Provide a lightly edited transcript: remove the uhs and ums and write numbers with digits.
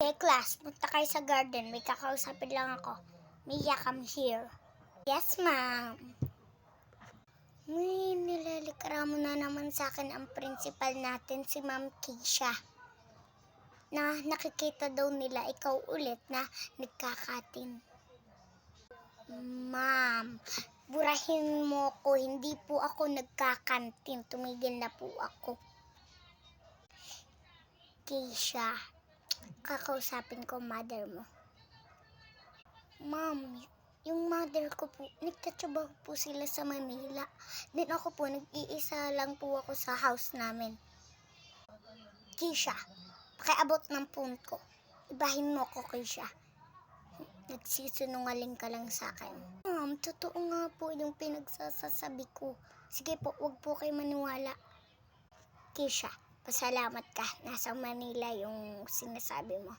Okay, class, punta kayo sa garden. May kakausapin lang ako. Mia, come here. Yes, ma'am. May nilalikramo na naman sa akin ang principal natin, si Ma'am Keisha. Na nakikita daw nila ikaw ulit na nagkakatin. Ma'am, burahin mo ko. Hindi po ako nagkakantin. Tumigil na po ako. Keisha, kakausapin ko mother mo. Ma'am, yung mother ko po, nagtatrabaho po sila sa Manila. Then ako po, nag-iisa lang po ako sa house namin. Keisha, pakiabot ng phone ko. Ibahin mo ko, Keisha. Nagsisinungaling ka lang sa akin. Ma'am, totoo nga po yung pinagsasabi ko. Sige po, wag po kayo maniwala. Keisha, pasalamat ka. Nasa Manila yung sinasabi mo.